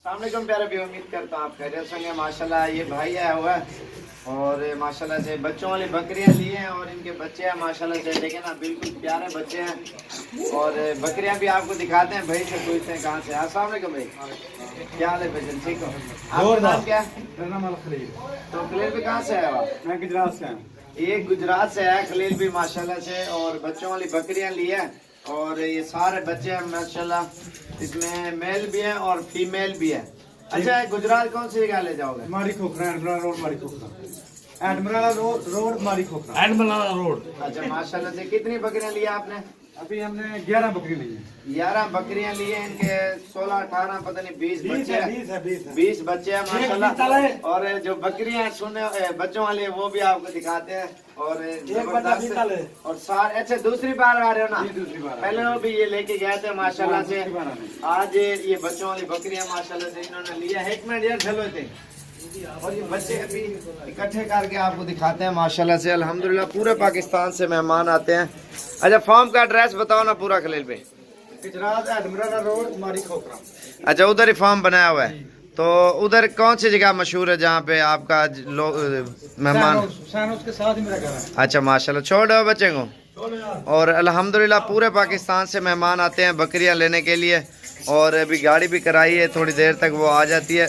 अस्सलामुअलैकुम प्यारे भी, उम्मीद करता हूँ आप खैरियत से होंगे। माशाल्लाह ये भाई आया हुआ है और माशाल्लाह से बच्चों वाली बकरियां ली हैं और इनके बच्चे हैं माशाल्लाह से, देखें ना बिल्कुल प्यारे बच्चे हैं। और बकरियां भी आपको दिखाते हैं, भाई से पूछते हैं कहाँ से। अस्सलाम वालेकुम भाई, क्या हाल है भाई? ठीक हो? आपका नाम क्या है? मेरा नाम खलील। तो खलील भी कहाँ से आया? मैं गुजरात से हूँ। ये गुजरात से आया खलील भी माशाल्लाह से, और बच्चों वाली बकरियां ली है और ये सारे बच्चे हैं माशाल्लाह, इसमें मेल भी है और फीमेल भी है। अच्छा, गुजरात कौन सी जगह ले जाओगे? मारी खोखरा, एडमराला रोड, मारी खोखरा, एडमराला रोड, मारी खोखरा, एडमराला रोड। अच्छा माशाल्लाह से, कितनी बकरियां ली आपने? अभी हमने 11 बकरी ली है। 11 बकरियां ली हैं। इनके 16, 18 पता नहीं 20 बच्चे हैं। 20 बच्चे हैं माशाल्लाह। और जो बकरियां सुने बच्चों वाली वो भी आपको दिखाते हैं और जबरदस्त। और सारे अच्छा दूसरी बार आ रहे हो ना? दूसरी बार। पहले वो भी ये लेके गए थे माशाल्लाह से। आज ये बच्चों वाली बकरियां माशाल्लाह से इन्होंने लिया। एक मिनट यार, चलो थे। और ये बच्चे अभी इकट्ठे करके आपको दिखाते हैं माशाल्लाह से। अल्हम्दुलिल्लाह पूरे पाकिस्तान से मेहमान आते हैं। अच्छा, फार्म का एड्रेस बताओ ना पूरा खलील पे। गुजरात एडमराला रोड, मारी खोखरा। अच्छा, उधर ही फार्म बनाया हुआ है। तो उधर कौन सी जगह मशहूर है जहाँ पे आपका मेहमान? के साथ ही मेरा घर है। अच्छा माशाल्लाह, छोड़ दो बच्चे को। और अल्हम्दुलिल्लाह पूरे पाकिस्तान से मेहमान आते हैं बकरियां लेने के लिए। और अभी गाड़ी भी कराई है, थोड़ी देर तक वो आ जाती है।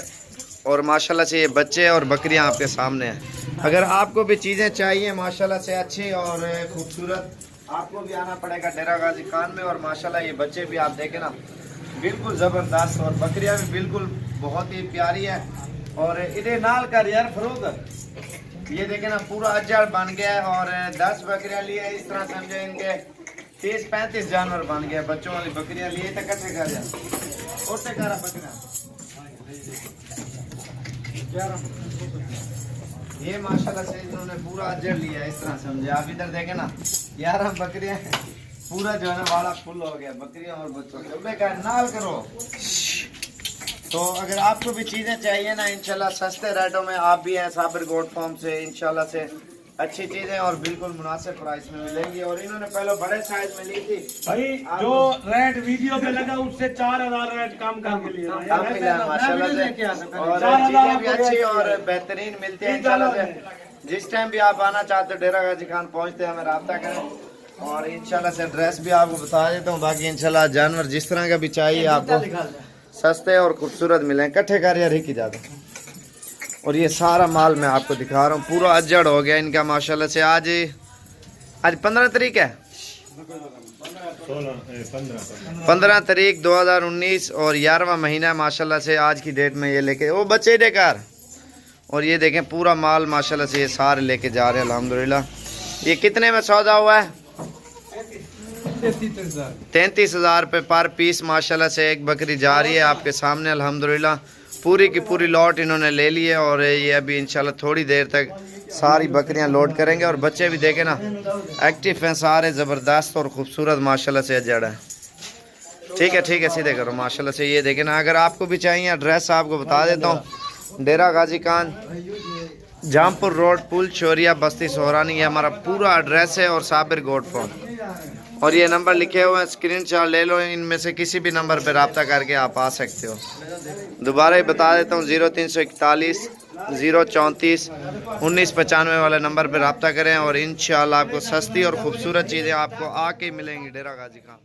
और माशाल्लाह से ये बच्चे और बकरियां आपके सामने हैं। अगर आपको भी चीज़ें चाहिए माशाल्लाह से अच्छी और खूबसूरत, आपको भी आना पड़ेगा डेरा गाजी खान में। और माशाल्लाह ये बच्चे भी आप देखें ना बिल्कुल ज़बरदस्त, और बकरियां भी बिल्कुल बहुत ही प्यारी है। और इधर नाल कर यार फरोग, ये देखें ना पूरा अजड़ बन गया है। और 10 बकरियां लिए, इस तरह समझे इनके 30-35 जानवर बन गए। बच्चों वाली बकरियां लिए तो कट्ठे कर जाए और बकरियां ये माशाल्लाह से इन्होंने पूरा अजड़ लिया है, इस तरह समझे आप। इधर देखें ना 11 बकरियां, पूरा जो है ना वाला फुल हो गया बकरियां और बच्चों का। नाल करो। तो अगर आपको भी चीज़ें चाहिए ना इंशाल्लाह सस्ते रेटों में, आप भी हैं साबिर गोट फार्म से, इंशाल्लाह से अच्छी चीजें और बिल्कुल मुनासिब प्राइस में मिलेंगी। और इन्होंने पहले बड़े साइज में ली थी भाई, जो रेट वीडियो पे लगा उससे 4000 रेट कम करके लिए माशाल्लाह से। और चीजें भी अच्छी और बेहतरीन मिलती है इंशाल्लाह से। जिस टाइम भी आप आना चाहते हो डेरा गाजी खान पहुंचते हैं, हमें रब्ता करें। और इंशाल्लाह से एड्रेस भी आपको बता देता हूँ। बाकी इंशाल्लाह जानवर जिस तरह का भी चाहिए आपको सस्ते और खूबसूरत मिले। इकट्ठे कर यार ही ज्यादा। और ये सारा माल मैं आपको दिखा रहा हूँ, पूरा अजड़ हो गया इनका माशाल्लाह से। आज 15 तारीख है, 15 तारीख 2019 और 11वां महीना है माशाल्लाह से। आज की डेट में ये लेके वो बच्चे देकर, और ये देखें पूरा माल माशाल्लाह से ये सारे लेके जा रहे हैं अल्हम्दुलिल्लाह। ये कितने में सौदा हुआ है? 33,000 रुपये पर पीस माशाल्लाह से। एक बकरी जा रही है आपके सामने अल्हम्दुलिल्लाह। पूरी की पूरी लॉट इन्होंने ले ली है। और ये अभी इंशाल्लाह थोड़ी देर तक सारी बकरियां लोड करेंगे। और बच्चे भी देखें ना एक्टिव हैं सारे, ज़बरदस्त और ख़ूबसूरत माशाल्लाह से अजड़ है। ठीक है सीधे करो माशाल्लाह से। ये देखें ना, अगर आपको भी चाहिए एड्रेस आपको बता देता हूँ। डेरा गाजी खान, जामपुर रोड, पुल चोरिया, बस्ती सोहरानी, ये हमारा पूरा एड्रेस है। और साबिर गोट फार्म, और ये नंबर लिखे हुए हैं, स्क्रीनशॉट ले लो। इनमें से किसी भी नंबर पर रब्ता करके आप आ सकते हो। दोबारा ही बता देता हूँ, 0341 034 1995 वाले नंबर पर रब्ता करें। और इंशाल्लाह आपको सस्ती और खूबसूरत चीज़ें आपको आके मिलेंगी डेरा गाजी खान।